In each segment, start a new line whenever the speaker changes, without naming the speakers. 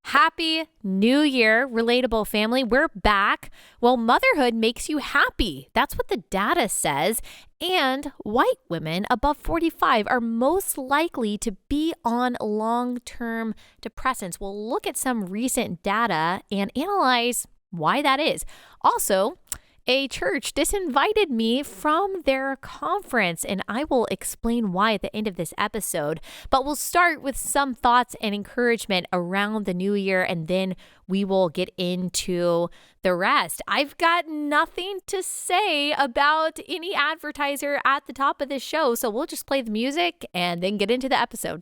Happy New Year, Relatable family. We're back. Well, motherhood makes you happy. That's what the data says. And white women above 45 are most likely to be on long-term depressants. We'll look at some recent data and analyze why that is. Also, a church disinvited me from their conference, and I will explain why at the end of this episode. But we'll start with some thoughts and encouragement around the new year, and then we will get into the rest. I've got nothing to say about any advertiser at the top of this show, so we'll just play the music and then get into the episode.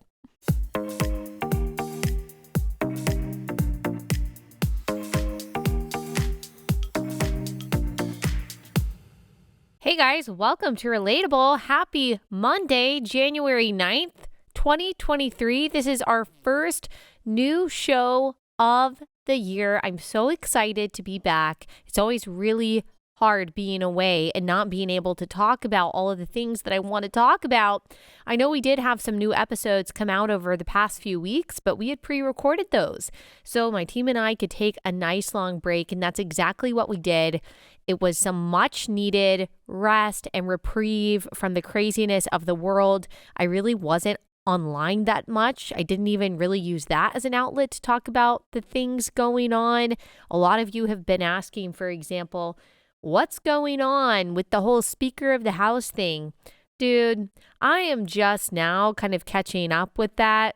Hey guys, welcome to Relatable. Happy Monday, January 9th, 2023. This is our first new show of the year. I'm so excited to be back. It's always really hard being away and not being able to talk about all of the things that I want to talk about. I know we did have some new episodes come out over the past few weeks, but we had pre-recorded those. So my team and I could take a nice long break, and that's exactly what we did. It was some much needed rest and reprieve from the craziness of the world. I really wasn't online that much. I didn't even really use that as an outlet to talk about the things going on. A lot of you have been asking, for example, what's going on with the whole Speaker of the House thing? Dude, I am just now kind of catching up with that.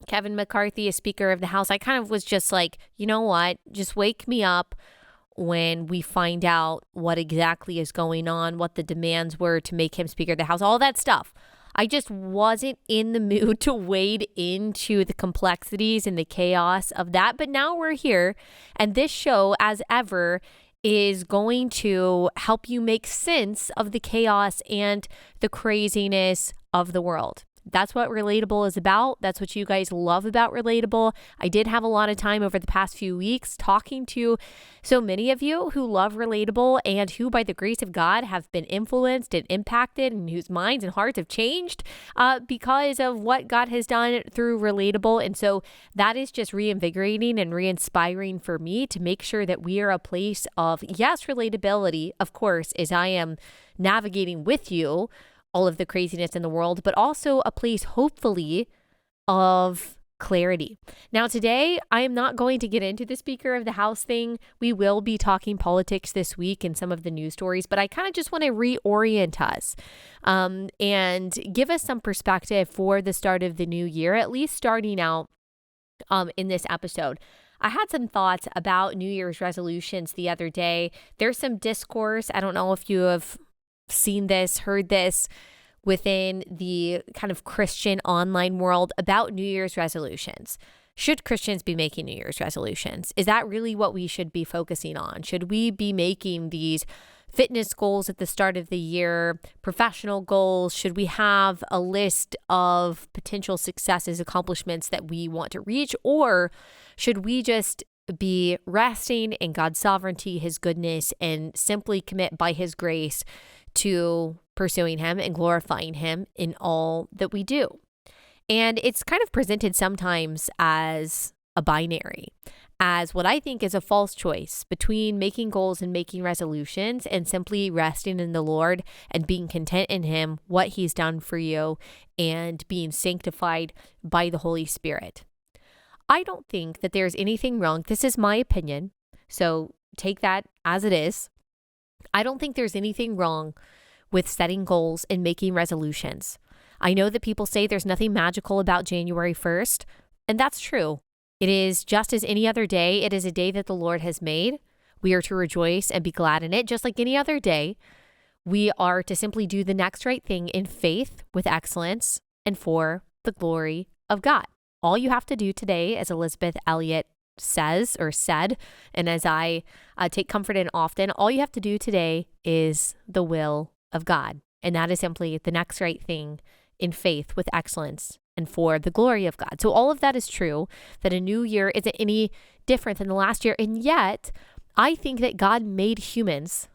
Kevin McCarthy is Speaker of the House. I kind of was just like, you know what? Just wake me up when we find out what exactly is going on, what the demands were to make him Speaker of the House, all that stuff. I just wasn't in the mood to wade into the complexities and the chaos of that. But now we're here, and this show, as ever, is going to help you make sense of the chaos and the craziness of the world. That's what Relatable is about. That's what you guys love about Relatable. I did have a lot of time over the past few weeks talking to so many of you who love Relatable and who, by the grace of God, have been influenced and impacted and whose minds and hearts have changed because of what God has done through Relatable. And so that is just reinvigorating and re-inspiring for me to make sure that we are a place of, yes, relatability, of course, as I am navigating with you all of the craziness in the world, but also a place, hopefully, of clarity. Now, today, I am not going to get into the Speaker of the House thing. We will be talking politics this week and some of the news stories, but I kind of just want to reorient us and give us some perspective for the start of the new year, at least starting out in this episode. I had some thoughts about New Year's resolutions the other day. There's some discourse. I don't know if you have seen this, heard this within the kind of Christian online world about New Year's resolutions. Should Christians be making New Year's resolutions? Is that really what we should be focusing on? Should we be making these fitness goals at the start of the year, professional goals? Should we have a list of potential successes, accomplishments that we want to reach? Or should we just be resting in God's sovereignty, His goodness, and simply commit by His grace to pursuing Him and glorifying Him in all that we do? And it's kind of presented sometimes as a binary, as what I think is a false choice between making goals and making resolutions and simply resting in the Lord and being content in Him, what He's done for you, and being sanctified by the Holy Spirit. I don't think that there's anything wrong. This is my opinion, so take that as it is. I don't think there's anything wrong with setting goals and making resolutions. I know that people say there's nothing magical about January 1st, and that's true. It is just as any other day. It is a day that the Lord has made. We are to rejoice and be glad in it, just like any other day. We are to simply do the next right thing in faith with excellence and for the glory of God. All you have to do today, as Elizabeth Elliot says or said, and as I take comfort in often, all you have to do today is the will of God. And that is simply the next right thing in faith with excellence and for the glory of God. So all of that is true, that a new year isn't any different than the last year. And yet, I think that God made humans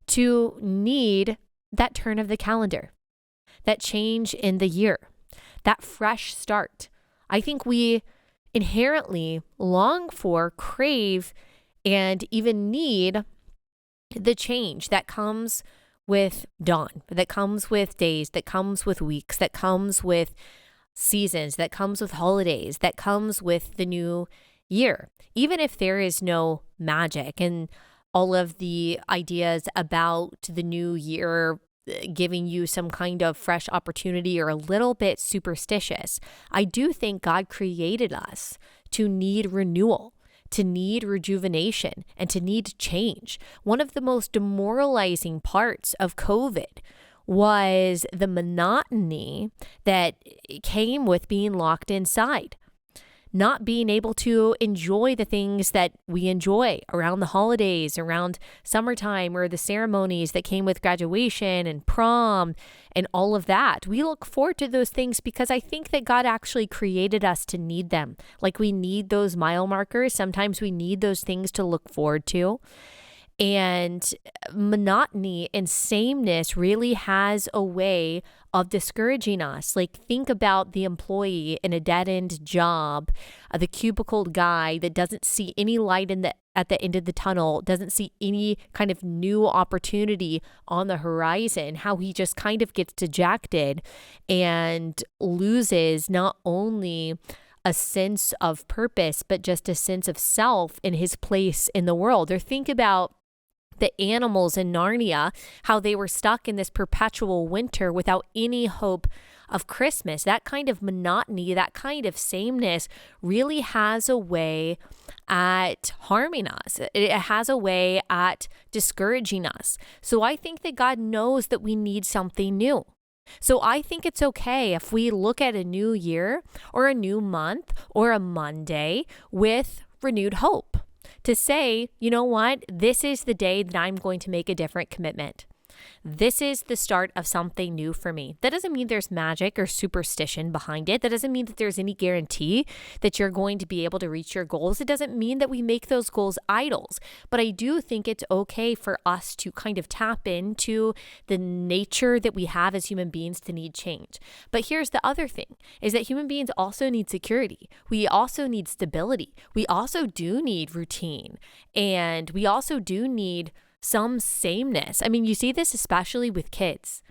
to need that turn of the calendar, that change in the year, that fresh start. I think we inherently long for, crave, and even need the change that comes with dawn, that comes with days, that comes with weeks, that comes with seasons, that comes with holidays, that comes with the new year. Even if there is no magic and all of the ideas about the new year giving you some kind of fresh opportunity or a little bit superstitious, I do think God created us to need renewal, to need rejuvenation, and to need change. One of the most demoralizing parts of COVID was the monotony that came with being locked inside, not being able to enjoy the things that we enjoy around the holidays, around summertime, or the ceremonies that came with graduation and prom and all of that. We look forward to those things because I think that God actually created us to need them. Like we need those mile markers. Sometimes we need those things to look forward to. And monotony and sameness really has a way of discouraging us. Like think about the employee in a dead-end job, the cubicled guy that doesn't see any light at the end of the tunnel, doesn't see any kind of new opportunity on the horizon, how he just kind of gets dejected and loses not only a sense of purpose, but just a sense of self and his place in the world. Or think about the animals in Narnia, how they were stuck in this perpetual winter without any hope of Christmas. That kind of monotony, that kind of sameness really has a way at harming us. It has a way at discouraging us. So I think that God knows that we need something new. So I think it's okay if we look at a new year or a new month or a Monday with renewed hope. To say, you know what, this is the day that I'm going to make a different commitment. This is the start of something new for me. That doesn't mean there's magic or superstition behind it. That doesn't mean that there's any guarantee that you're going to be able to reach your goals. It doesn't mean that we make those goals idols. But I do think it's okay for us to kind of tap into the nature that we have as human beings to need change. But here's the other thing, is that human beings also need security. We also need stability. We also do need routine. And we also do need some sameness. I mean, you see this especially with kids.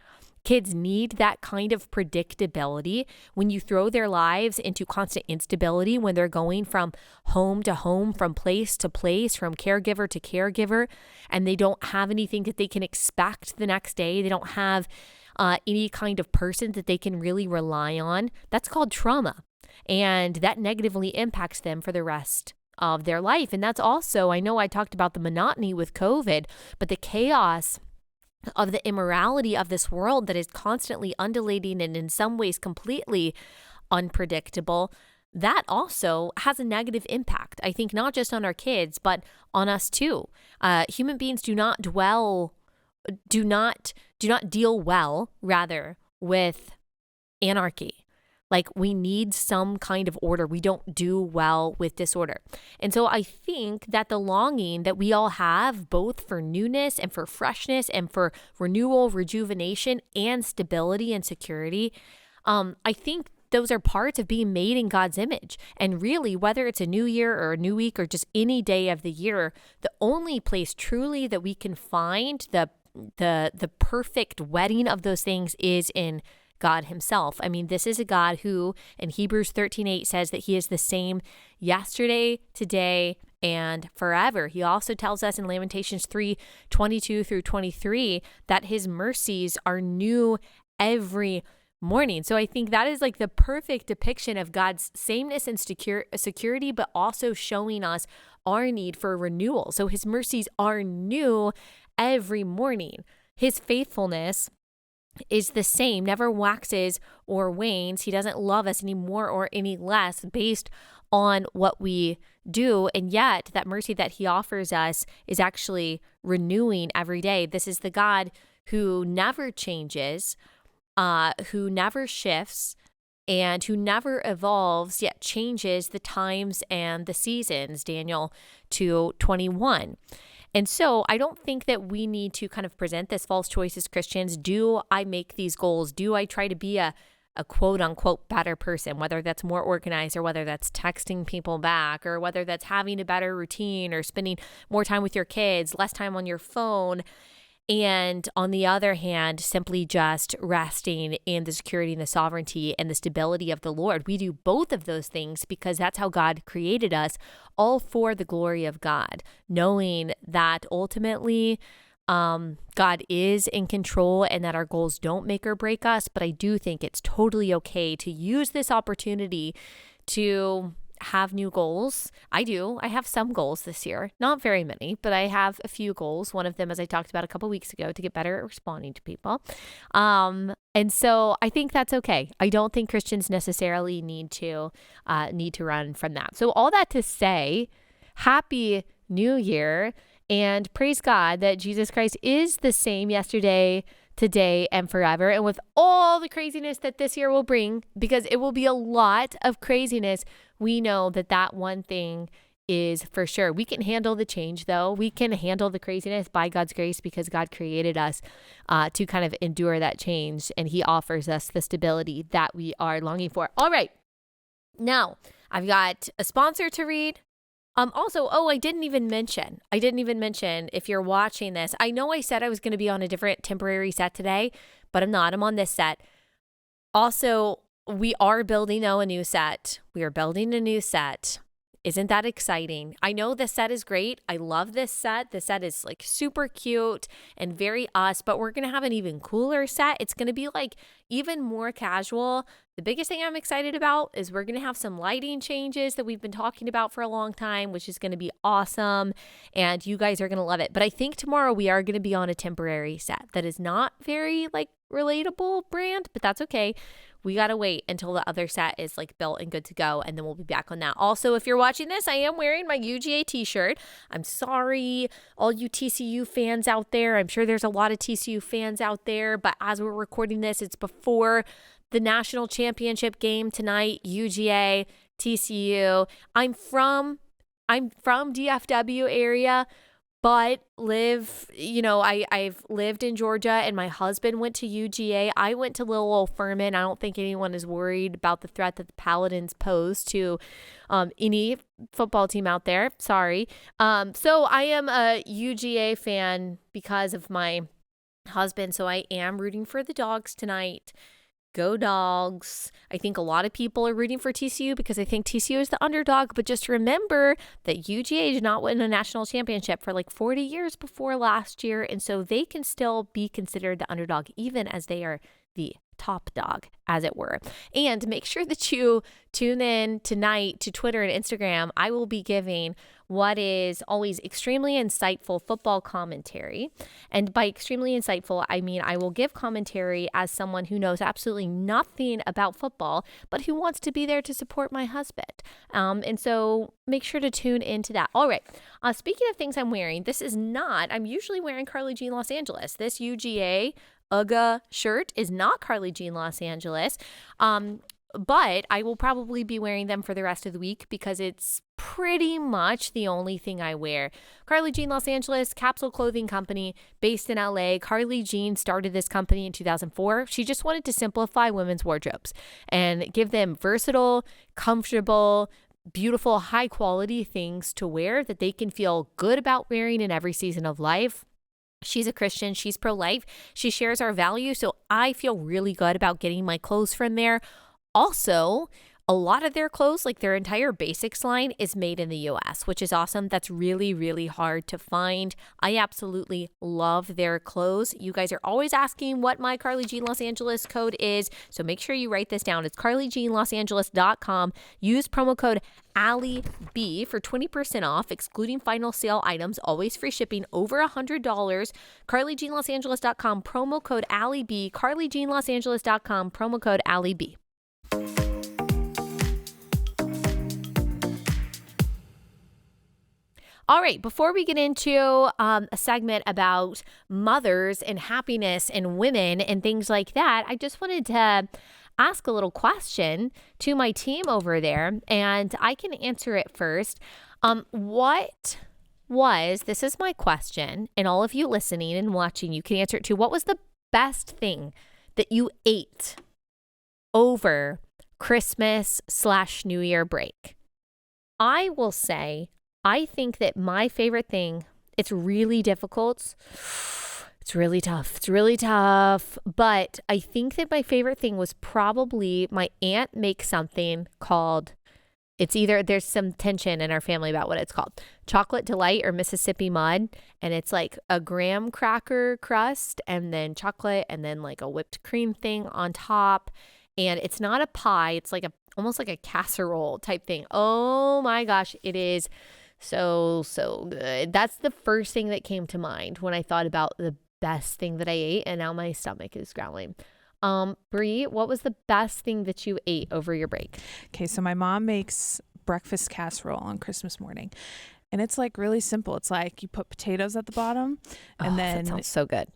Kids need that kind of predictability. When you throw their lives into constant instability, when they're going from home to home, from place to place, from caregiver to caregiver, and they don't have anything that they can expect the next day, they don't have any kind of person that they can really rely on, that's called trauma. And that negatively impacts them for the rest of their life. And that's also, I know I talked about the monotony with COVID, but the chaos of the immorality of this world that is constantly undulating and in some ways completely unpredictable, that also has a negative impact. I think not just on our kids, but on us too. Human beings do not deal well, rather, with anarchy. Like we need some kind of order. We don't do well with disorder. And so I think that the longing that we all have, both for newness and for freshness and for renewal, rejuvenation, and stability and security, I think those are parts of being made in God's image. And really, whether it's a new year or a new week or just any day of the year, the only place truly that we can find the perfect wedding of those things is in God himself. I mean, this is a God who in Hebrews 13:8 says that he is the same yesterday, today, and forever. He also tells us in Lamentations 3:22 through 23 that his mercies are new every morning. So I think that is like the perfect depiction of God's sameness and security, but also showing us our need for renewal. So his mercies are new every morning. His faithfulness is the same, never waxes or wanes. He doesn't love us any more or any less based on what we do. And yet that mercy that he offers us is actually renewing every day. This is the God who never changes, who never shifts, and who never evolves, yet changes the times and the seasons, Daniel 2:21. And so I don't think that we need to kind of present this false choice as Christians. Do I make these goals? Do I try to be a a quote unquote better person, whether that's more organized or whether that's texting people back or whether that's having a better routine or spending more time with your kids, less time on your phone. And on the other hand, simply just resting in the security and the sovereignty and the stability of the Lord. We do both of those things because that's how God created us, all for the glory of God, knowing that ultimately God is in control and that our goals don't make or break us. But I do think it's totally okay to use this opportunity to have new goals. I do. I have some goals this year, not very many, but I have a few goals. One of them, as I talked about a couple weeks ago, to get better at responding to people. And so I think that's okay. I don't think Christians necessarily need to run from that. So all that to say, Happy New Year, and praise God that Jesus Christ is the same yesterday, today, and forever. And with all the craziness that this year will bring, because it will be a lot of craziness, we know that one thing is for sure. We can handle the change, though. We can handle the craziness by God's grace because God created us to kind of endure that change. And He offers us the stability that we are longing for. All right. Now, I've got a sponsor to read. Also, I didn't even mention if you're watching this, I know I said I was going to be on a different temporary set today, but I'm not. I'm on this set. Also, we are building a new set. We are building a new set. Isn't that exciting? I know the set is great. I love this set. The set is like super cute and very us, but we're going to have an even cooler set. It's going to be like even more casual. The biggest thing I'm excited about is we're going to have some lighting changes that we've been talking about for a long time, which is going to be awesome. And you guys are going to love it. But I think tomorrow we are going to be on a temporary set that is not very like relatable brand, but that's okay. We got to wait until the other set is like built and good to go, and then we'll be back on that. Also, if you're watching this, I am wearing my UGA t-shirt. I'm sorry, all you TCU fans out there. I'm sure there's a lot of TCU fans out there, but as we're recording this, it's before the national championship game tonight, UGA, TCU. I'm from DFW area, but I've lived in Georgia, and my husband went to UGA. I went to little old Furman. I don't think anyone is worried about the threat that the Paladins pose to any football team out there. Sorry. So I am a UGA fan because of my husband. So I am rooting for the Dogs tonight. Go Dogs. I think a lot of people are rooting for TCU because I think TCU is the underdog, but just remember that UGA did not win a national championship for like 40 years before last year, and so they can still be considered the underdog even as they are the top dog, as it were. And make sure that you tune in tonight to Twitter and Instagram. I will be giving what is always extremely insightful football commentary. And by extremely insightful, I mean I will give commentary as someone who knows absolutely nothing about football, but who wants to be there to support my husband. And so make sure to tune into that. All right. Speaking of things I'm wearing, I'm usually wearing Carly Jean Los Angeles. This UGA UGA shirt is not Carly Jean Los Angeles. But I will probably be wearing them for the rest of the week because it's pretty much the only thing I wear. Carly Jean Los Angeles, capsule clothing company based in LA. Carly Jean started this company in 2004. She just wanted to simplify women's wardrobes and give them versatile, comfortable, beautiful, high quality things to wear that they can feel good about wearing in every season of life. She's a Christian. She's pro-life. She shares our values. So I feel really good about getting my clothes from there. Also, a lot of their clothes, like their entire basics line, is made in the US, which is awesome. That's really, really hard to find. I absolutely love their clothes. You guys are always asking what my Carly Jean Los Angeles code is, so make sure you write this down. It's carlyjeanlosangeles.com. Use promo code AllieB for 20% off, excluding final sale items, always free shipping over $100. carlyjeanlosangeles.com, promo code AllieB. carlyjeanlosangeles.com, promo code AllieB. All right, before we get into a segment about mothers and happiness and women and things like that, I just wanted to ask a little question to my team over there, and I can answer it first. This is my question, and all of you listening and watching, you can answer it too. What was the best thing that you ate over Christmas/New Year break? I will say, I think that my favorite thing, it's really difficult. It's really tough. It's really tough. But I think that my favorite thing was probably my aunt makes something called, it's either, there's some tension in our family about what it's called, chocolate delight or Mississippi mud. And it's like a graham cracker crust and then chocolate and then like a whipped cream thing on top. And it's not a pie. It's like almost like a casserole type thing. Oh my gosh. It is so good. That's the first thing that came to mind when I thought about the best thing that I ate, and now my stomach is growling. Brie, what was the best thing that you ate over your break?
Okay, so my mom makes breakfast casserole on Christmas morning, and it's like really simple. It's like you put potatoes at the bottom, and then
that sounds so good.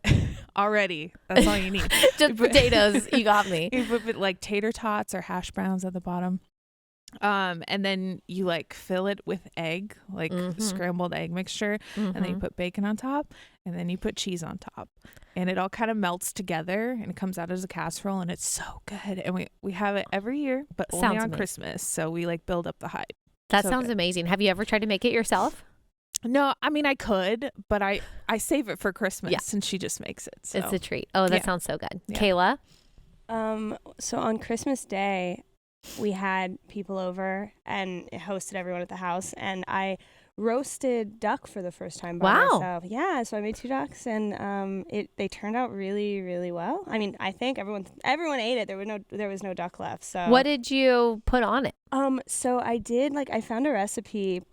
Already, that's all you need.
Just potatoes. You got me.
You put like tater tots or hash browns at the bottom. And then you like fill it with egg, like scrambled egg mixture, and then you put bacon on top, and then you put cheese on top, and it all kind of melts together and it comes out as a casserole, and it's so good. And we have it every year, but only on Christmas, so we like build up the hype.
That sounds amazing. Have you ever tried to make it yourself?
No, I mean I could, but I save it for Christmas, and she just makes it. So.
It's a treat. Oh, that sounds so good. Yeah. Kayla?
So on Christmas Day, we had people over and hosted everyone at the house, and I roasted duck for the first time by myself. Yeah, so I made 2 ducks, and they turned out really, really well. I mean, I think everyone ate it. There was no duck left. So
what did you put on it?
So I did I found a recipe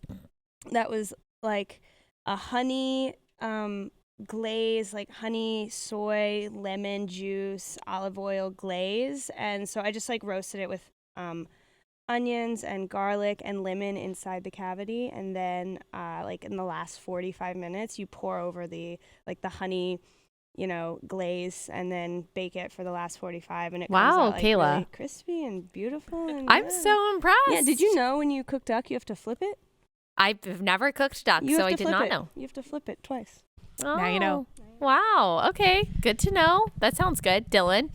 that was like a honey glaze, like honey, soy, lemon juice, olive oil glaze, and so I just roasted it with onions and garlic and lemon inside the cavity, and then in the last 45 minutes you pour over the honey glaze, and then bake it for the last 45, and it comes out
Kayla,
really crispy and beautiful and
I'm so impressed.
Yeah, did you know when you cook duck you have to flip it?
I've never cooked duck, so I did not know.
You have to flip it twice.
Oh,
now you know.
Wow, okay, good to know. That sounds good. Dylan?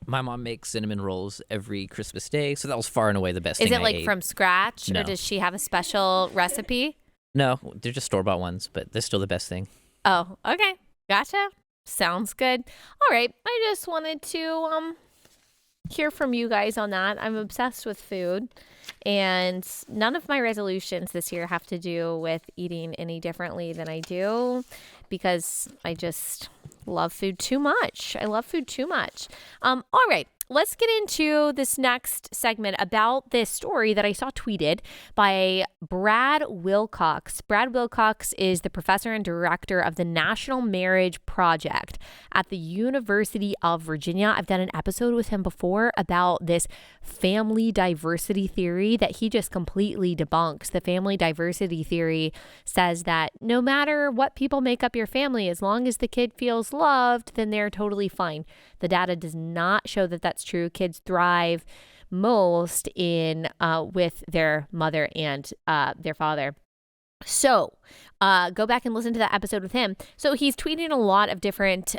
My mom makes cinnamon rolls every Christmas Day, so that was far and away the best thing I ate.
Is it from scratch, or does she have a special recipe?
No, they're just store-bought ones, but they're still the best thing.
Oh, okay. Gotcha. Sounds good. All right. I just wanted to hear from you guys on that. I'm obsessed with food, and none of my resolutions this year have to do with eating any differently than I do, because I just love food too much. I love food too much. All right. Let's get into this next segment about this story that I saw tweeted by Brad Wilcox. Brad Wilcox is the professor and director of the National Marriage Project at the University of Virginia. I've done an episode with him before about this family diversity theory that he just completely debunks. The family diversity theory says that no matter what people make up your family, as long as the kid feels loved, then they're totally fine. The data does not show that that's true. Kids thrive most in with their mother and their father. So go back and listen to that episode with him. So he's tweeting a lot of different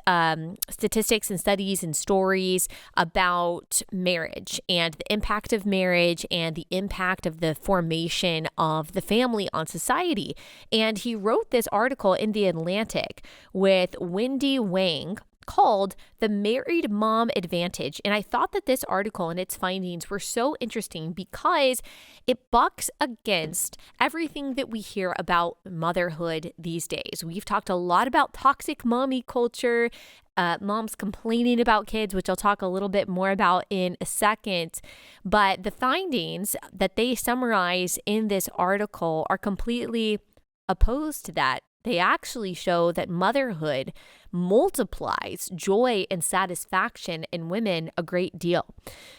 statistics and studies and stories about marriage and the impact of marriage and the impact of the formation of the family on society. And he wrote this article in The Atlantic with Wendy Wang called The Married Mom Advantage. And I thought that this article and its findings were so interesting because it bucks against everything that we hear about motherhood these days. We've talked a lot about toxic mommy culture, moms complaining about kids, which I'll talk a little bit more about in a second. But the findings that they summarize in this article are completely opposed to that. They actually show that motherhood multiplies joy and satisfaction in women a great deal.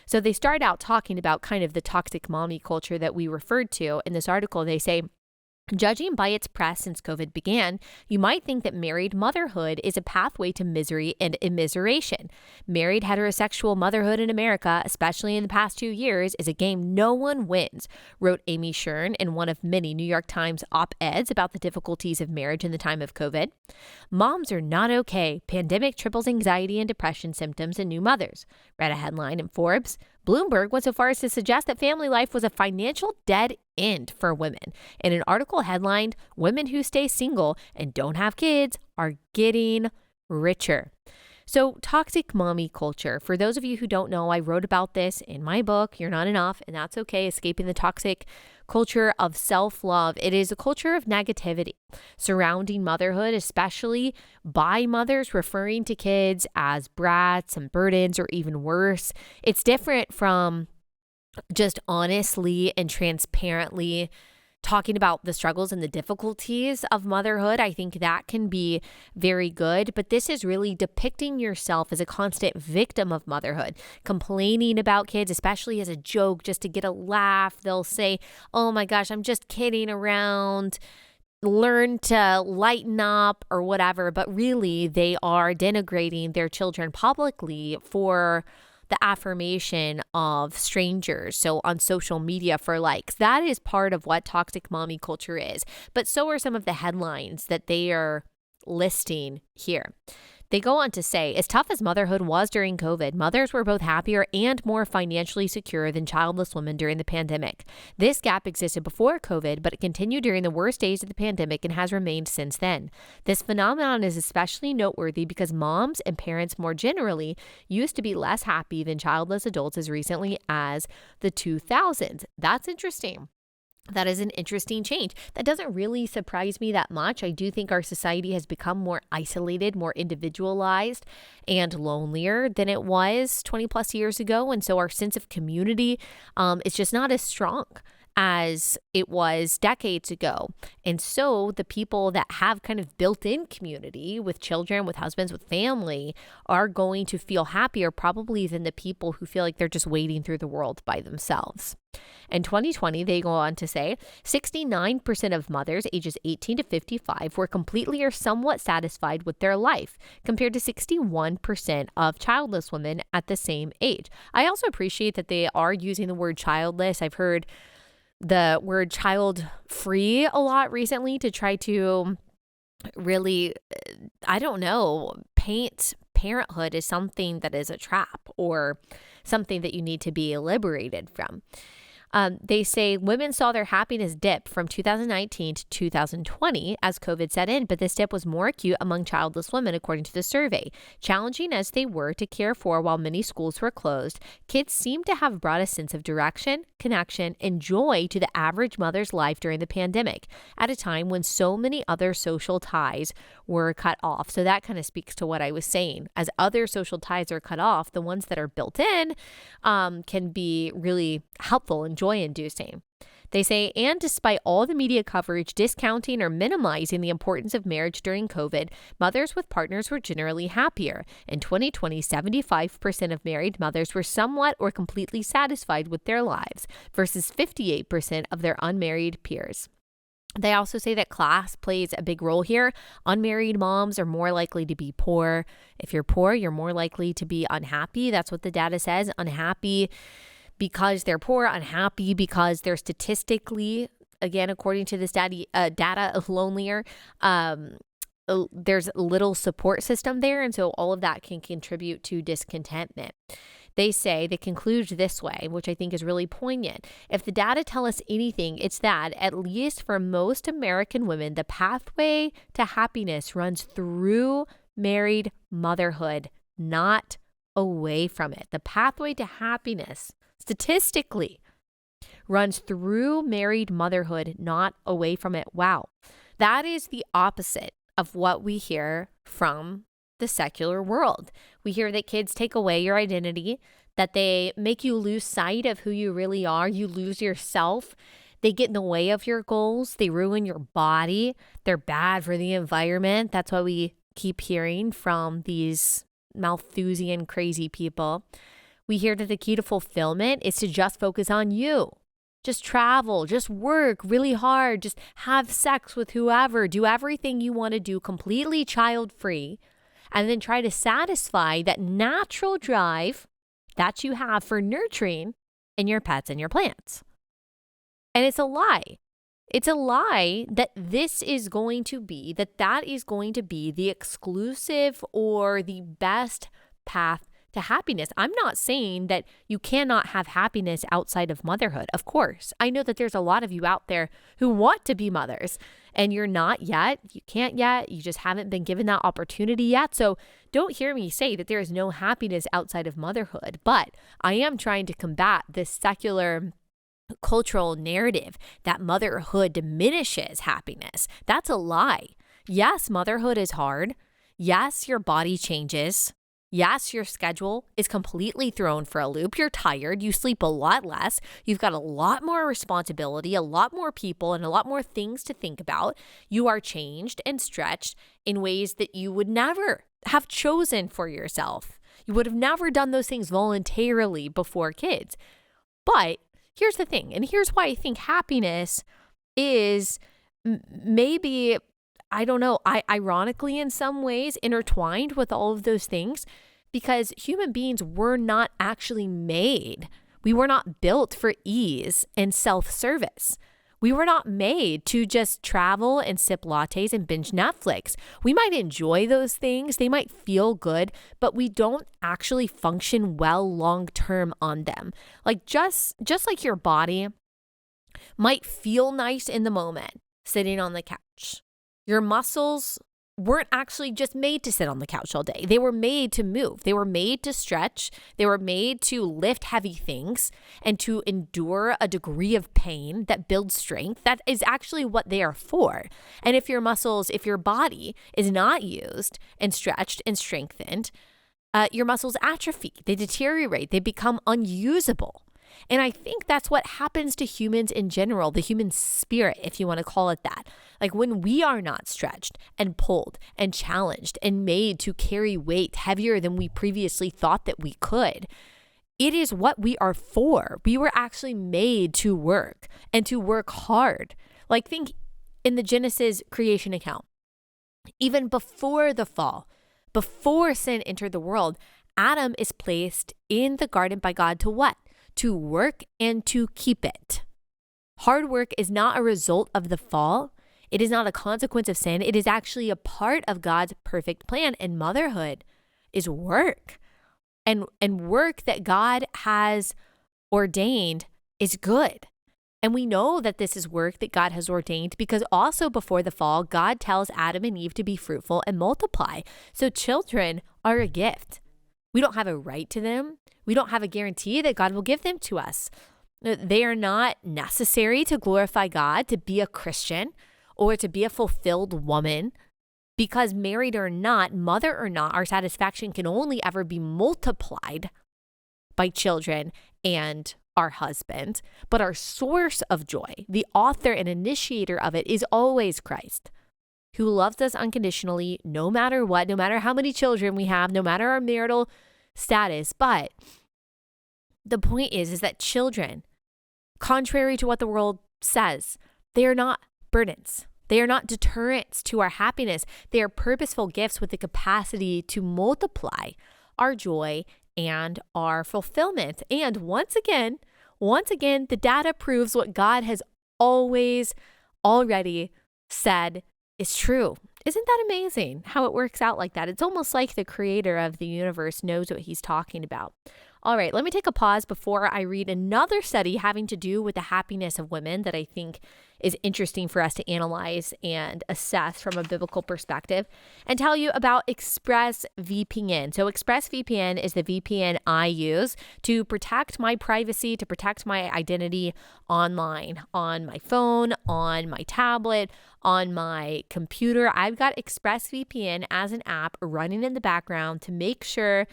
So they start out talking about kind of the toxic mommy culture that we referred to in this article. They say, Judging by its press since COVID began, you might think that married motherhood is a pathway to misery and immiseration. Married heterosexual motherhood in America, especially in the past 2 years, is a game no one wins, wrote Amy Shern in one of many New York Times op-eds about the difficulties of marriage in the time of COVID. Moms are not okay. Pandemic triples anxiety and depression symptoms in new mothers, read a headline in Forbes. Bloomberg went so far as to suggest that family life was a financial dead end for women. In an article headlined, "Women who stay single and don't have kids are getting richer." So, toxic mommy culture. For those of you who don't know, I wrote about this in my book, You're Not Enough, and that's okay, Escaping the Toxic Culture of Self-Love. It is a culture of negativity surrounding motherhood, especially by mothers referring to kids as brats and burdens, or even worse. It's different from just honestly and transparently talking about the struggles and the difficulties of motherhood. I think that can be very good, but this is really depicting yourself as a constant victim of motherhood, complaining about kids, especially as a joke, just to get a laugh. They'll say, "Oh my gosh, I'm just kidding around. Learn to lighten up," or whatever. But really, they are denigrating their children publicly for the affirmation of strangers. So on social media for likes, that is part of what toxic mommy culture is. But so are some of the headlines that they are listing here. They go on to say, as tough as motherhood was during COVID, mothers were both happier and more financially secure than childless women during the pandemic. This gap existed before COVID, but it continued during the worst days of the pandemic and has remained since then. This phenomenon is especially noteworthy because moms and parents more generally used to be less happy than childless adults as recently as the 2000s. That's interesting. That is an interesting change. That doesn't really surprise me that much. I do think our society has become more isolated, more individualized, and lonelier than it was 20 plus years ago. And so our sense of community is just not as strong as it was decades ago. And so the people that have kind of built-in community with children, with husbands, with family are going to feel happier probably than the people who feel like they're just wading through the world by themselves. In 2020, they go on to say 69% of mothers ages 18 to 55 were completely or somewhat satisfied with their life, compared to 61% of childless women at the same age. I also appreciate that they are using the word childless. I've heard the word child free a lot recently to try to really, I don't know, paint parenthood as something that is a trap or something that you need to be liberated from. They say women saw their happiness dip from 2019 to 2020 as COVID set in, but this dip was more acute among childless women, according to the survey. Challenging as they were to care for while many schools were closed, kids seem to have brought a sense of direction, connection, and joy to the average mother's life during the pandemic, at a time when so many other social ties were cut off. So that kind of speaks to what I was saying. As other social ties are cut off, the ones that are built in can be really helpful and joy-inducing. They say, and despite all the media coverage discounting or minimizing the importance of marriage during COVID, mothers with partners were generally happier. In 2020, 75% of married mothers were somewhat or completely satisfied with their lives, versus 58% of their unmarried peers. They also say that class plays a big role here. Unmarried moms are more likely to be poor. If you're poor, you're more likely to be unhappy. That's what the data says. Unhappy because they're poor, unhappy because they're statistically, again, according to this data, lonelier. There's little support system there, and so all of that can contribute to discontentment. They say, they conclude this way, which I think is really poignant. If the data tell us anything, it's that, at least for most American women, the pathway to happiness runs through married motherhood, not away from it. The pathway to happiness, statistically, runs through married motherhood, not away from it. Wow. That is the opposite of what we hear from the secular world. We hear that kids take away your identity, that they make you lose sight of who you really are. You lose yourself. They get in the way of your goals. They ruin your body. They're bad for the environment. That's what we keep hearing from these Malthusian crazy people. We hear that the key to fulfillment is to just focus on you. Just travel, just work really hard, just have sex with whoever, do everything you want to do completely child-free, and then try to satisfy that natural drive that you have for nurturing in your pets and your plants. And it's a lie. It's a lie that this is going to be, that is going to be the exclusive or the best path to happiness. I'm not saying that you cannot have happiness outside of motherhood. Of course, I know that there's a lot of you out there who want to be mothers and you're not yet. You can't yet. You just haven't been given that opportunity yet. So don't hear me say that there is no happiness outside of motherhood. But I am trying to combat this secular cultural narrative that motherhood diminishes happiness. That's a lie. Yes, motherhood is hard. Yes, your body changes. Yes, your schedule is completely thrown for a loop. You're tired. You sleep a lot less. You've got a lot more responsibility, a lot more people, and a lot more things to think about. You are changed and stretched in ways that you would never have chosen for yourself. You would have never done those things voluntarily before kids. But here's the thing, and here's why I think happiness is maybe, I don't know, ironically in some ways intertwined with all of those things, because human beings were not actually made. We were not built for ease and self-service. We were not made to just travel and sip lattes and binge Netflix. We might enjoy those things. They might feel good, but we don't actually function well long-term on them. Like just like your body might feel nice in the moment sitting on the couch. Your muscles weren't actually just made to sit on the couch all day. They were made to move. They were made to stretch. They were made to lift heavy things and to endure a degree of pain that builds strength. That is actually what they are for. And if your body is not used and stretched and strengthened, your muscles atrophy. They deteriorate. They become unusable. And I think that's what happens to humans in general, the human spirit, if you want to call it that. Like when we are not stretched and pulled and challenged and made to carry weight heavier than we previously thought that we could, it is what we are for. We were actually made to work and to work hard. Like think in the Genesis creation account, even before the fall, before sin entered the world, Adam is placed in the garden by God to what? To work and to keep it. Hard work is not a result of the fall. It is not a consequence of sin. It is actually a part of God's perfect plan. And motherhood is work. And work that God has ordained is good. And we know that this is work that God has ordained because also before the fall, God tells Adam and Eve to be fruitful and multiply. So children are a gift. We don't have a right to them. We don't have a guarantee that God will give them to us. They are not necessary to glorify God, to be a Christian, or to be a fulfilled woman. Because married or not, mother or not, our satisfaction can only ever be multiplied by children and our husband. But our source of joy, the author and initiator of it, is always Christ, who loves us unconditionally, no matter what, no matter how many children we have, no matter our marital status. But the point is that children, contrary to what the world says, they are not burdens. They are not deterrents to our happiness. They are purposeful gifts with the capacity to multiply our joy and our fulfillment. And once again, the data proves what God has always already said is true. Isn't that amazing how it works out like that? It's almost like the creator of the universe knows what he's talking about. All right, let me take a pause before I read another study having to do with the happiness of women that I think is interesting for us to analyze and assess from a biblical perspective, and tell you about ExpressVPN. So ExpressVPN is the VPN I use to protect my privacy, to protect my identity online, on my phone, on my tablet, on my computer. I've got ExpressVPN as an app running in the background to make sure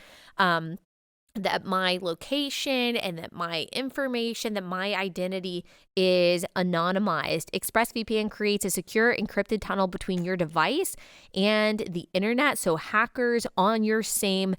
that my location and that my information, that my identity is anonymized. ExpressVPN creates a secure encrypted tunnel between your device and the internet, so hackers on your same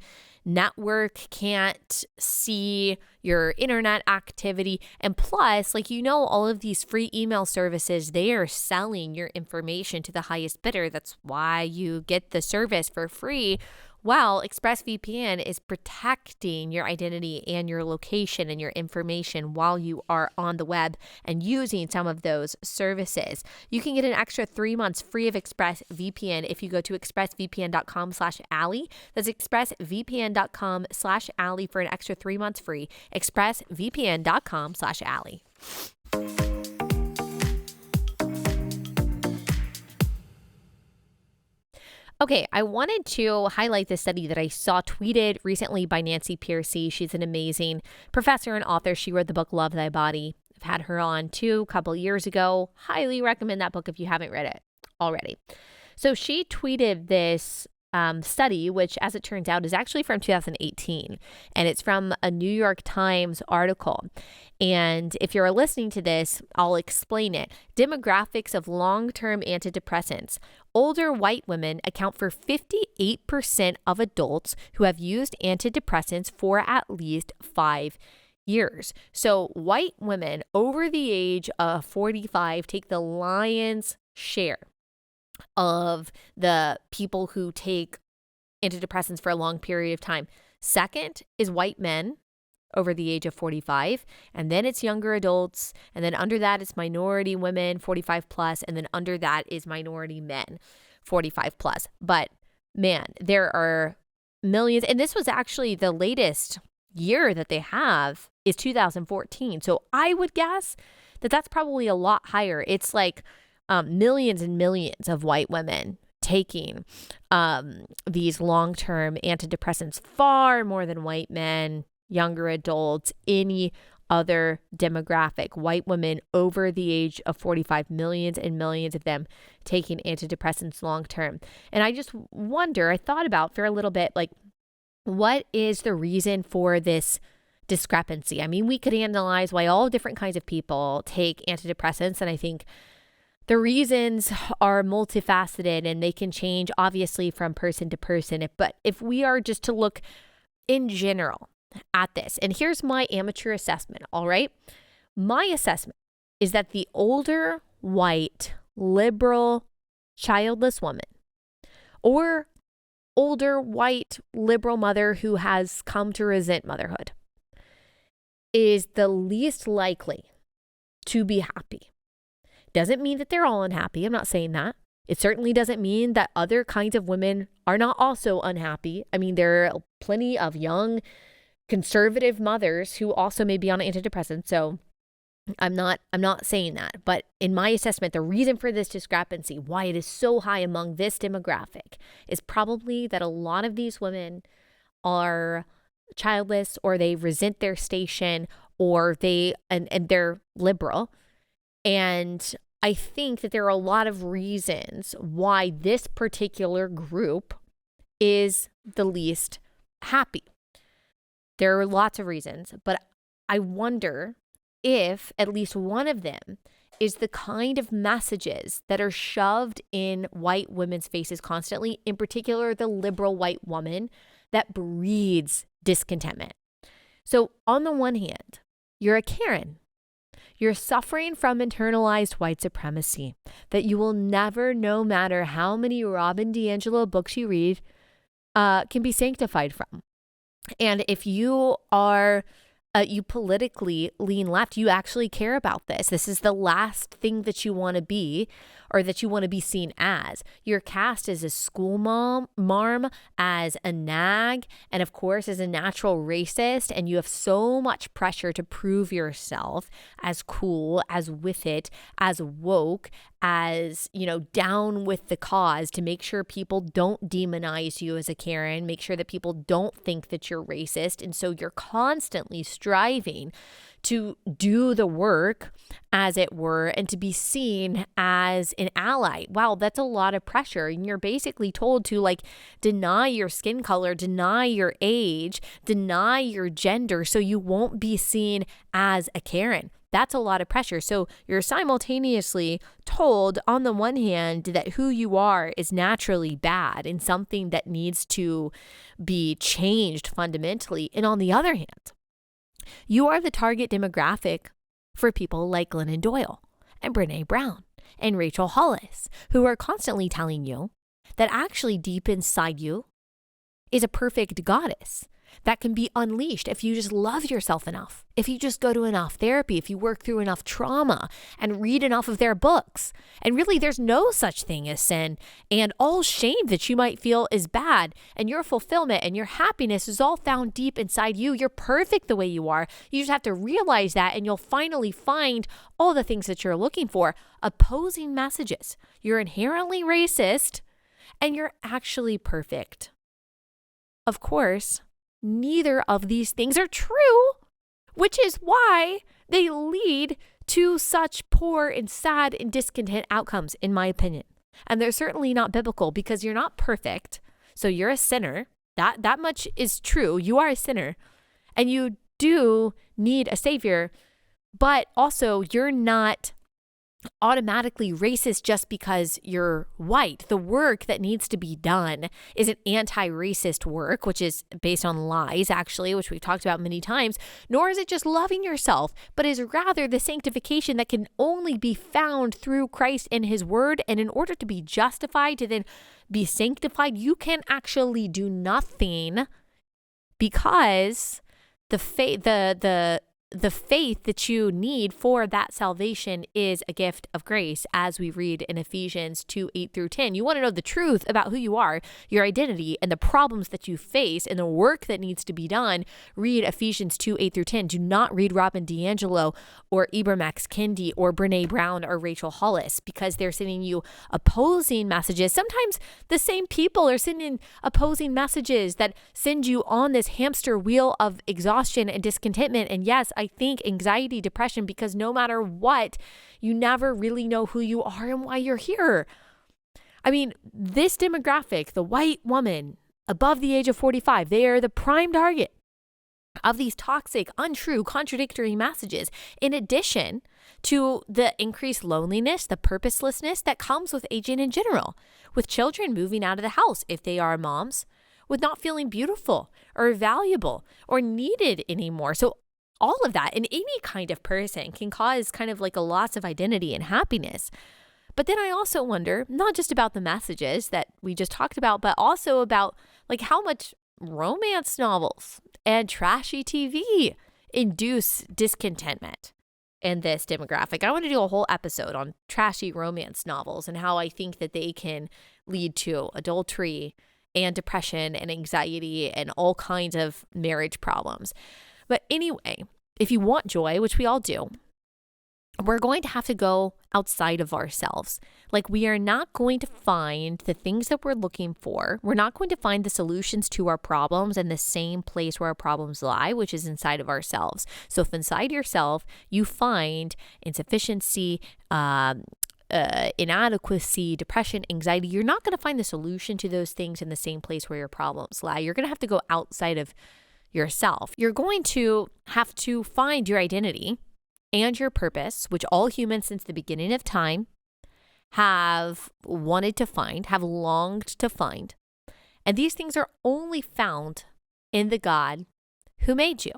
network, can't see your internet activity. And plus, like, all of these free email services, they are selling your information to the highest bidder. That's why you get the service for free. Well, ExpressVPN is protecting your identity and your location and your information while you are on the web and using some of those services. You can get an extra 3 months free of ExpressVPN if you go to expressvpn.com/Allie. That's expressvpn.com/Allie for an extra 3 months free. expressvpn.com/Allie. Okay, I wanted to highlight this study that I saw tweeted recently by Nancy Pearcey. She's an amazing professor and author. She wrote the book Love Thy Body. I've had her on too a couple years ago. Highly recommend that book if you haven't read it already. So she tweeted this study, which as it turns out is actually from 2018, and it's from a New York Times article. And if you're listening to this, I'll explain it. Demographics of long-term antidepressants. Older white women account for 58% of adults who have used antidepressants for at least 5 years. So white women over the age of 45 take the lion's share of the people who take antidepressants for a long period of time. Second is white men over the age of 45, and then it's younger adults, and then under that it's minority women 45 plus, and then under that is minority men 45 plus. But man, there are millions, and this was actually the latest year that they have is 2014. So I would guess that that's probably a lot higher. It's like millions and millions of white women taking these long-term antidepressants, far more than white men, younger adults, any other demographic. White women over the age of 45, millions and millions of them taking antidepressants long-term. And I just wonder, I thought about for a little bit, like, what is the reason for this discrepancy? I mean, we could analyze why all different kinds of people take antidepressants, and I think the reasons are multifaceted and they can change obviously from person to person. But if we are just to look in general at this, and here's my amateur assessment, all right? My assessment is that the older white, liberal, childless woman, or older white, liberal mother who has come to resent motherhood, is the least likely to be happy. Doesn't mean that they're all unhappy. I'm not saying that. It certainly doesn't mean that other kinds of women are not also unhappy. I mean, there are plenty of young conservative mothers who also may be on antidepressants. So I'm not saying that. But in my assessment, the reason for this discrepancy, why it is so high among this demographic, is probably that a lot of these women are childless, or they resent their station, or they're liberal. And I think that there are a lot of reasons why this particular group is the least happy. There are lots of reasons, but I wonder if at least one of them is the kind of messages that are shoved in white women's faces constantly, in particular the liberal white woman, that breeds discontentment. So on the one hand, you're a Karen. You're suffering from internalized white supremacy that you will never, no matter how many Robin DiAngelo books you read, can be sanctified from. And if you are, you politically lean left, you actually care about this. This is the last thing that you want to be, or that you want to be seen as. You're cast as a school marm, as a nag, and of course as a natural racist, and you have so much pressure to prove yourself as cool, as with it, as woke, as, down with the cause, to make sure people don't demonize you as a Karen, make sure that people don't think that you're racist. And so you're constantly striving to do the work, as it were, and to be seen as an ally. Wow, that's a lot of pressure. And you're basically told to deny your skin color, deny your age, deny your gender, so you won't be seen as a Karen. That's a lot of pressure. So you're simultaneously told on the one hand that who you are is naturally bad and something that needs to be changed fundamentally. And on the other hand, you are the target demographic for people like Glennon Doyle and Brene Brown and Rachel Hollis, who are constantly telling you that actually deep inside you is a perfect goddess that can be unleashed if you just love yourself enough, if you just go to enough therapy, if you work through enough trauma and read enough of their books. And really, there's no such thing as sin, and all shame that you might feel is bad, and your fulfillment and your happiness is all found deep inside you. You're perfect the way you are. You just have to realize that, and you'll finally find all the things that you're looking for. Opposing messages. You're inherently racist, and you're actually perfect. Of course, neither of these things are true, which is why they lead to such poor and sad and discontent outcomes, in my opinion. And they're certainly not biblical, because you're not perfect. So you're a sinner. That much is true. You are a sinner, and you do need a savior, but also you're not automatically racist just because you're white. The work that needs to be done isn't anti-racist work, which is based on lies, actually, which we've talked about many times, nor is it just loving yourself, but is rather the sanctification that can only be found through Christ and his word. And in order to be justified, to then be sanctified, you can actually do nothing, because the faith that you need for that salvation is a gift of grace, as we read in Ephesians 2:8-10. You want to know the truth about who you are, your identity, and the problems that you face and the work that needs to be done, read Ephesians 2:8-10. Do not read Robin DiAngelo or Ibram X. Kendi or Brene Brown or Rachel Hollis, because they're sending you opposing messages. Sometimes the same people are sending opposing messages that send you on this hamster wheel of exhaustion and discontentment. And yes, I think anxiety, depression, because no matter what, you never really know who you are and why you're here. I mean, this demographic, the white woman above the age of 45, they are the prime target of these toxic, untrue, contradictory messages, in addition to the increased loneliness, the purposelessness that comes with aging in general, with children moving out of the house if they are moms, with not feeling beautiful or valuable or needed anymore. So all of that in any kind of person can cause kind of like a loss of identity and happiness. But then I also wonder, not just about the messages that we just talked about, but also about like how much romance novels and trashy TV induce discontentment in this demographic. I want to do a whole episode on trashy romance novels and how I think that they can lead to adultery and depression and anxiety and all kinds of marriage problems. But anyway, if you want joy, which we all do, we're going to have to go outside of ourselves. Like, we are not going to find the things that we're looking for. We're not going to find the solutions to our problems in the same place where our problems lie, which is inside of ourselves. So if inside yourself you find insufficiency, inadequacy, depression, anxiety, you're not going to find the solution to those things in the same place where your problems lie. You're going to have to go outside of yourself. You're going to have to find your identity and your purpose, which all humans since the beginning of time have wanted to find, have longed to find. And these things are only found in the God who made you.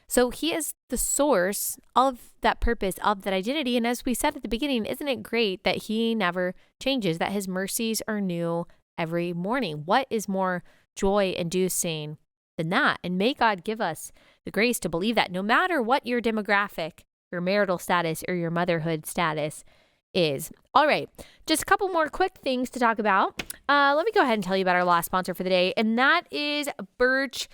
So he is the source of that purpose, of that identity. And as we said at the beginning, isn't it great that he never changes, that his mercies are new every morning? What is more joy-inducing than that? And may God give us the grace to believe that no matter what your demographic, your marital status, or your motherhood status is. All right, just a couple more quick things to talk about. Let me go ahead and tell you about our last sponsor for the day, and that is Birch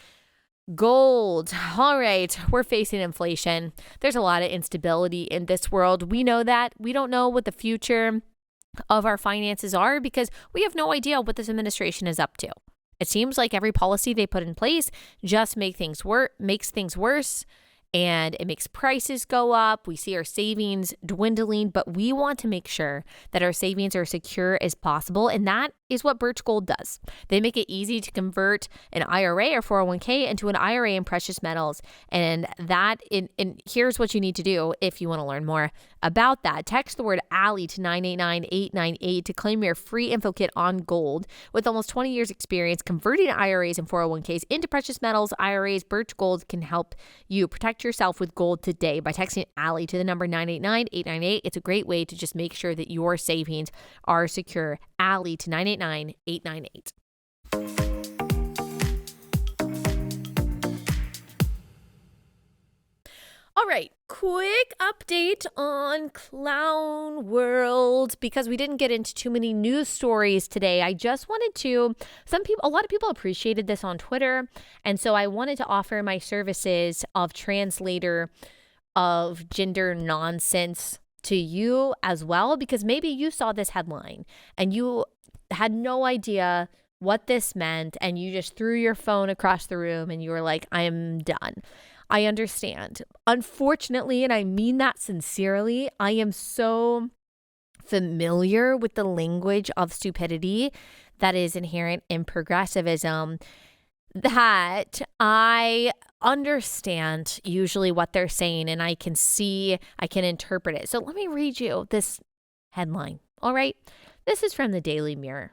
Gold. All right, we're facing inflation. There's a lot of instability in this world. We know that. We don't know what the future of our finances are because we have no idea what this administration is up to. It seems like every policy they put in place just makes things worse. and it makes prices go up. We see our savings dwindling, but we want to make sure that our savings are secure as possible. And that is what Birch Gold does. They make it easy to convert an IRA or 401k into an IRA in precious metals. And here's what you need to do if you want to learn more about that. Text the word Allie to 989-898 to claim your free info kit on gold. With almost 20 years experience converting IRAs and 401ks into precious metals, IRAs, Birch Gold can help you protect yourself with gold today by texting Allie to the number 989-898. It's a great way to just make sure that your savings are secure. Allie to 989-898. All right, quick update on Clown World because we didn't get into too many news stories today. I just wanted to, a lot of people appreciated this on Twitter, and so I wanted to offer my services of translator of gender nonsense to you as well, because maybe you saw this headline and you had no idea what this meant and you just threw your phone across the room and you were like, I am done. I understand. Unfortunately, and I mean that sincerely, I am so familiar with the language of stupidity that is inherent in progressivism that I understand usually what they're saying and I can interpret it. So let me read you this headline. All right. This is from the Daily Mirror.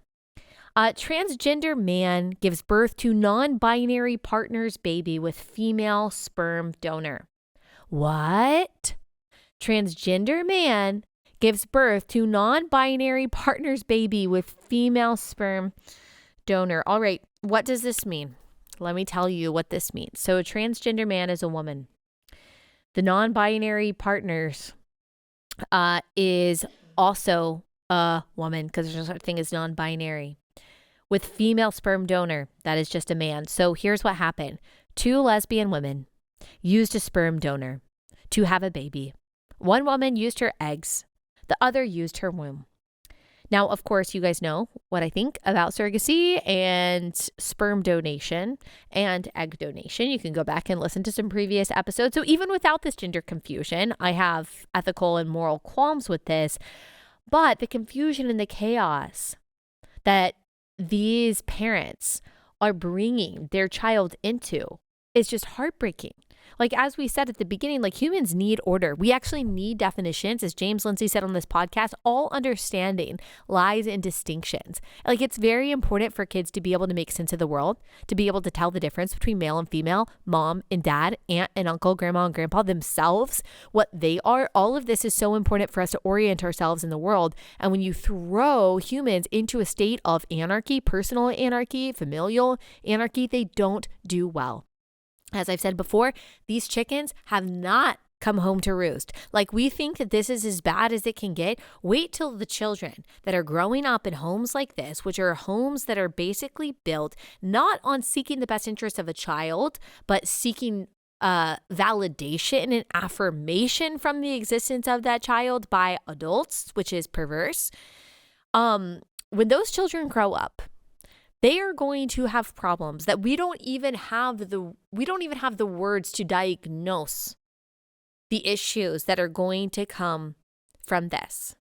Transgender man gives birth to non-binary partner's baby with female sperm donor. What? Transgender man gives birth to non-binary partner's baby with female sperm donor. All right. What does this mean? Let me tell you what this means. So a transgender man is a woman. The non-binary partners is also a woman because there's such a thing as non-binary. With female sperm donor, that is just a man. So here's what happened. 2 lesbian women used a sperm donor to have a baby. One woman used her eggs. The other used her womb. Now, of course, you guys know what I think about surrogacy and sperm donation and egg donation. You can go back and listen to some previous episodes. So even without this gender confusion, I have ethical and moral qualms with this. But the confusion and the chaos that these parents are bringing their child into is just heartbreaking. Like, as we said at the beginning, like, humans need order. We actually need definitions. As James Lindsay said on this podcast, all understanding lies in distinctions. Like, it's very important for kids to be able to make sense of the world, to be able to tell the difference between male and female, mom and dad, aunt and uncle, grandma and grandpa, themselves, what they are. All of this is so important for us to orient ourselves in the world. And when you throw humans into a state of anarchy, personal anarchy, familial anarchy, they don't do well. As I've said before, these chickens have not come home to roost. Like, we think that this is as bad as it can get. Wait till the children that are growing up in homes like this, which are homes that are basically built not on seeking the best interest of a child, but seeking validation and affirmation from the existence of that child by adults, which is perverse. When those children grow up, they are going to have problems that we don't even have the words to diagnose the issues that are going to come from this.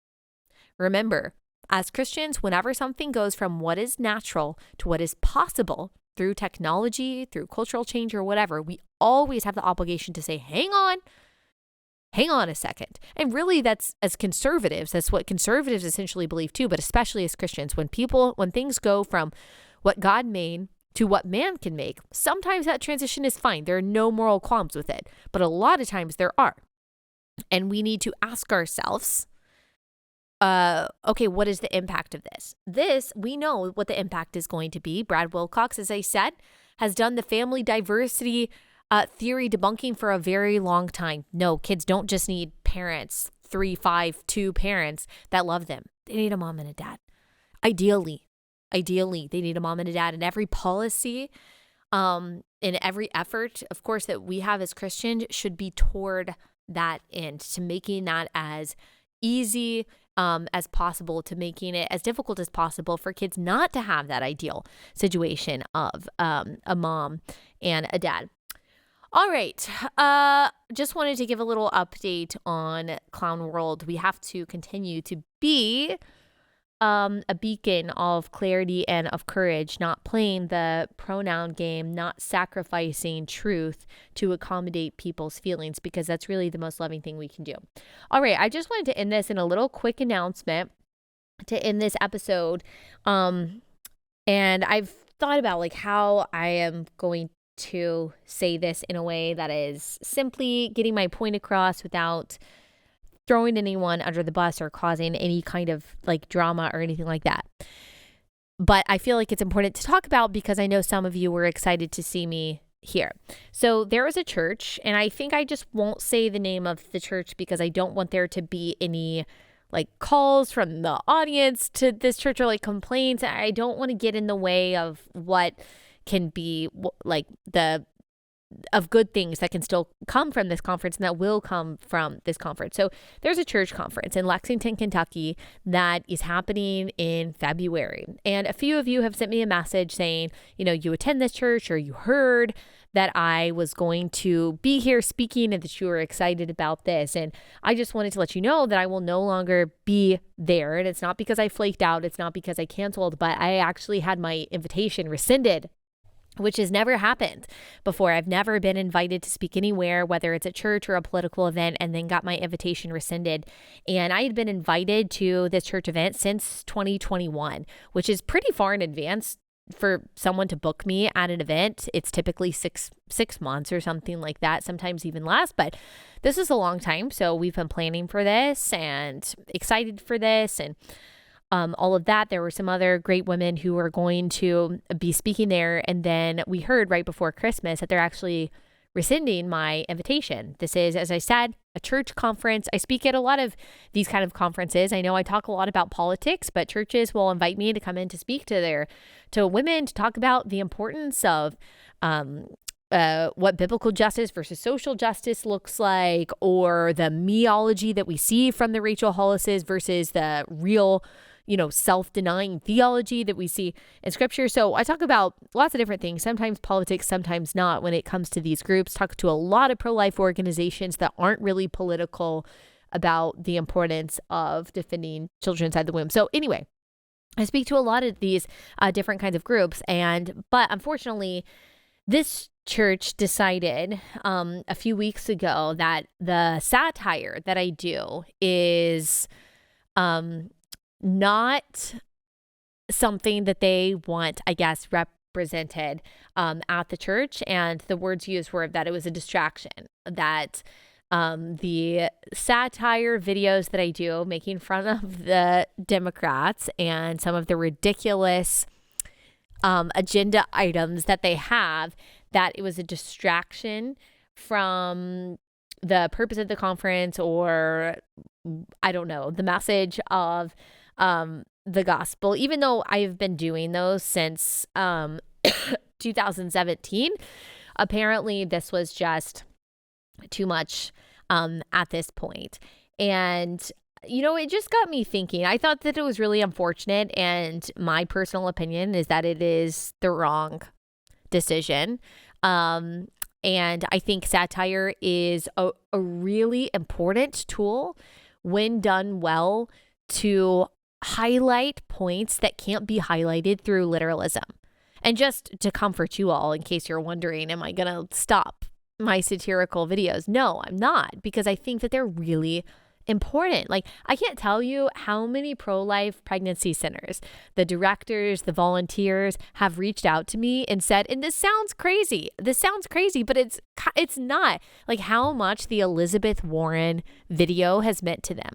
Remember, as Christians, whenever something goes from what is natural to what is possible through technology, through cultural change or whatever, we always have the obligation to say, hang on a second. And really, that's, as conservatives, that's what conservatives essentially believe too, but especially as Christians, when things go from what God made to what man can make, sometimes that transition is fine. There are no moral qualms with it, but a lot of times there are. And we need to ask ourselves, okay, what is the impact of this? We know what the impact is going to be. Brad Wilcox, as I said, has done the family diversity theory debunking for a very long time. No, kids don't just need parents, 3, 5, 2 parents that love them. They need a mom and a dad. Ideally, they need a mom and a dad. And every policy and every effort, of course, that we have as Christians should be toward that end, to making that as easy as possible, to making it as difficult as possible for kids not to have that ideal situation of a mom and a dad. All right. Just wanted to give a little update on Clown World. We have to continue to be a beacon of clarity and of courage, not playing the pronoun game, not sacrificing truth to accommodate people's feelings, because that's really the most loving thing we can do. All right. I just wanted to end this in a little quick announcement to end this episode. And I've thought about like how I am going to say this in a way that is simply getting my point across without throwing anyone under the bus or causing any kind of like drama or anything like that. But I feel like it's important to talk about because I know some of you were excited to see me here. So there is a church, and I think I just won't say the name of the church because I don't want there to be any like calls from the audience to this church or like complaints. I don't want to get in the way of what can be like of good things that can still come from this conference and that will come from this conference. So there's a church conference in Lexington, Kentucky that is happening in February. And a few of you have sent me a message saying, you attend this church or you heard that I was going to be here speaking and that you were excited about this. And I just wanted to let you know that I will no longer be there. And it's not because I flaked out. It's not because I canceled, but I actually had my invitation rescinded, which has never happened before. I've never been invited to speak anywhere, whether it's a church or a political event, and then got my invitation rescinded. And I had been invited to this church event since 2021, which is pretty far in advance for someone to book me at an event. It's typically six months or something like that, sometimes even less, but this is a long time. So we've been planning for this and excited for this and all of that. There were some other great women who were going to be speaking there. And then we heard right before Christmas that they're actually rescinding my invitation. This is, as I said, a church conference. I speak at a lot of these kind of conferences. I know I talk a lot about politics, but churches will invite me to come in to speak to women to talk about the importance of what biblical justice versus social justice looks like, or the meology that we see from the Rachel Hollises versus the real self-denying theology that we see in scripture. So I talk about lots of different things, sometimes politics, sometimes not, when it comes to these groups. Talk to a lot of pro-life organizations that aren't really political about the importance of defending children inside the womb. So anyway, I speak to a lot of these different kinds of groups, but unfortunately, this church decided a few weeks ago that the satire that I do is not something that they want, I guess, represented at the church. And the words used were that it was a distraction, that the satire videos that I do making fun of the Democrats and some of the ridiculous agenda items that they have, that it was a distraction from the purpose of the conference, or I don't know, the message of the gospel, even though I've been doing those since 2017. Apparently this was just too much at this point. And it just got me thinking. I thought that it was really unfortunate, and my personal opinion is that it is the wrong decision. And I think satire is a really important tool when done well to highlight points that can't be highlighted through literalism. And just to comfort you all, in case you're wondering, am I going to stop my satirical videos? No, I'm not, because I think that they're really important. Like, I can't tell you how many pro-life pregnancy centers, the directors, the volunteers have reached out to me and said, and this sounds crazy, but it's not, like how much the Elizabeth Warren video has meant to them.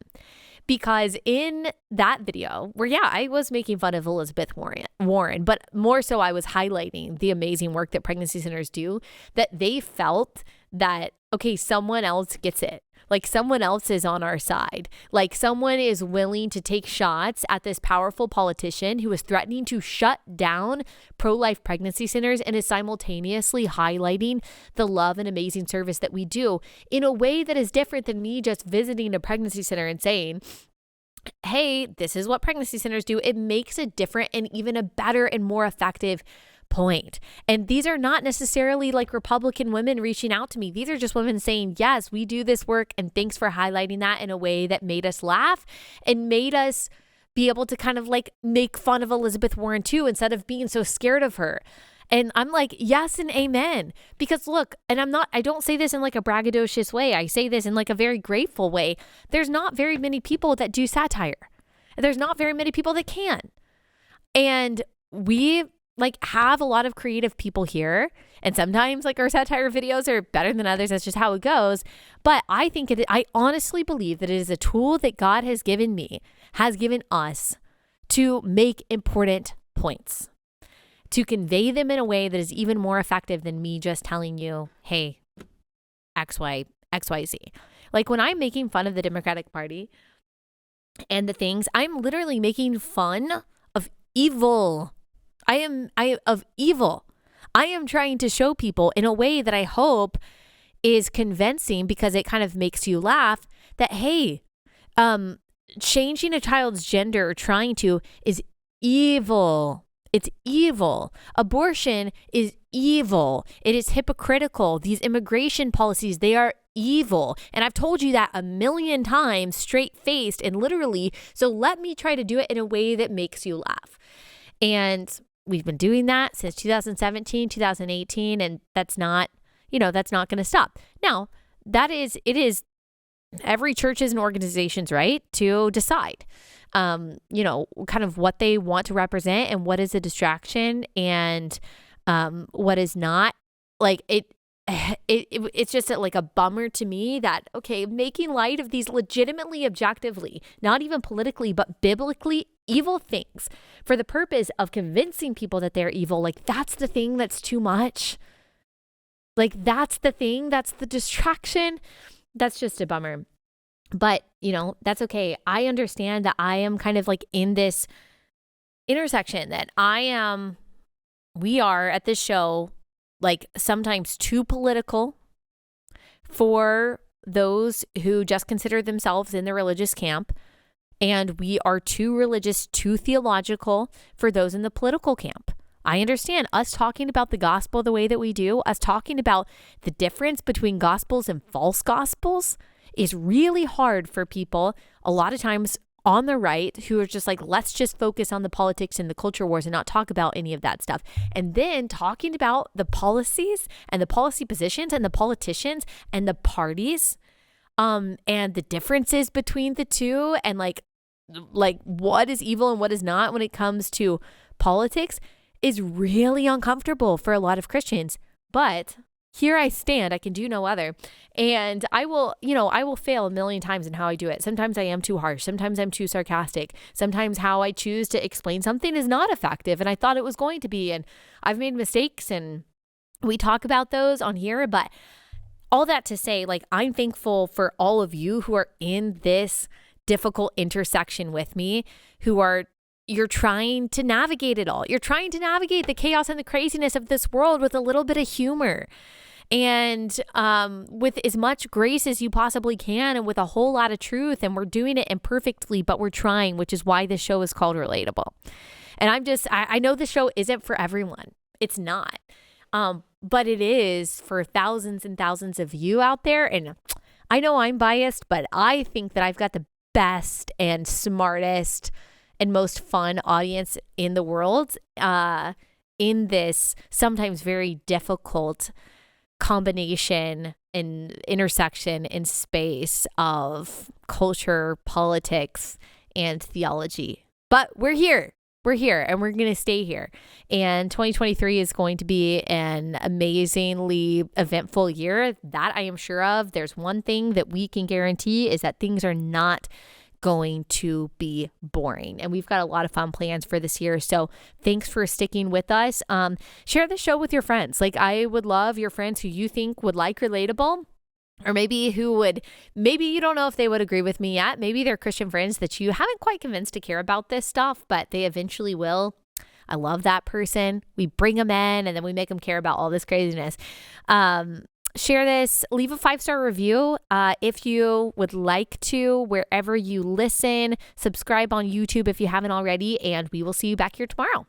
Because in that video, where, I was making fun of Elizabeth Warren, but more so I was highlighting the amazing work that pregnancy centers do, that they felt that, okay, someone else gets it. Like, someone else is on our side. Like, someone is willing to take shots at this powerful politician who is threatening to shut down pro-life pregnancy centers and is simultaneously highlighting the love and amazing service that we do in a way that is different than me just visiting a pregnancy center and saying, hey, this is what pregnancy centers do. It makes a different and even a better and more effective point. And these are not necessarily like Republican women reaching out to me. These are just women saying, yes, we do this work, and thanks for highlighting that in a way that made us laugh and made us be able to kind of like make fun of Elizabeth Warren too, instead of being so scared of her. And I'm like, yes and amen. Because look, and I don't say this in like a braggadocious way. I say this in like a very grateful way. There's not very many people that do satire. There's not very many people that can. And we like have a lot of creative people here. And sometimes like our satire videos are better than others. That's just how it goes. But I honestly believe that it is a tool that God has given us to make important points, to convey them in a way that is even more effective than me just telling you, hey, XYZ. Like when I'm making fun of the Democratic Party and the things, I'm literally making fun of evil. Of evil. I am trying to show people in a way that I hope is convincing, because it kind of makes you laugh, that, hey, changing a child's gender or trying to is evil. It's evil. Abortion is evil. It is hypocritical. These immigration policies, they are evil. And I've told you that a million times, straight-faced and literally. So let me try to do it in a way that makes you laugh. And we've been doing that since 2017, 2018, and that's not going to stop. Now, it is every church's and organization's right to decide, kind of what they want to represent and what is a distraction and what is not. Like it's just like a bummer to me that, okay, making light of these legitimately, objectively, not even politically, but biblically evil things for the purpose of convincing people that they're evil. Like that's the thing that's too much. Like that's the thing, that's the distraction. That's just a bummer. But, that's okay. I understand that I am kind of like in this intersection that we are at this show, like sometimes too political for those who just consider themselves in the religious camp. And we are too religious, too theological for those in the political camp. I understand us talking about the gospel the way that we do, us talking about the difference between gospels and false gospels is really hard for people a lot of times on the right who are just like, let's just focus on the politics and the culture wars and not talk about any of that stuff. And then talking about the policies and the policy positions and the politicians and the parties and the differences between the two and like what is evil and what is not when it comes to politics is really uncomfortable for a lot of Christians. But here I stand, I can do no other. And I will fail a million times in how I do it. Sometimes I am too harsh. Sometimes I'm too sarcastic. Sometimes how I choose to explain something is not effective and I thought it was going to be. And I've made mistakes and we talk about those on here. But all that to say, like, I'm thankful for all of you who are in this difficult intersection with me, you're trying to navigate it all. You're trying to navigate the chaos and the craziness of this world with a little bit of humor and with as much grace as you possibly can and with a whole lot of truth. And we're doing it imperfectly, but we're trying, which is why this show is called Relatable. And I know the show isn't for everyone. It's not. But it is for thousands and thousands of you out there. And I know I'm biased, but I think that I've got the best and smartest and most fun audience in the world in this sometimes very difficult combination and intersection in space of culture, politics, and theology. But we're here. We're here and we're going to stay here. And 2023 is going to be an amazingly eventful year. That I am sure of. There's one thing that we can guarantee is that things are not going to be boring. And we've got a lot of fun plans for this year. So thanks for sticking with us. Share the show with your friends. Like, I would love your friends who you think would like Relatable. Or maybe you don't know if they would agree with me yet. Maybe they're Christian friends that you haven't quite convinced to care about this stuff, but they eventually will. I love that person. We bring them in and then we make them care about all this craziness. Share this, leave a 5-star review if you would like to, wherever you listen. Subscribe on YouTube if you haven't already, and we will see you back here tomorrow.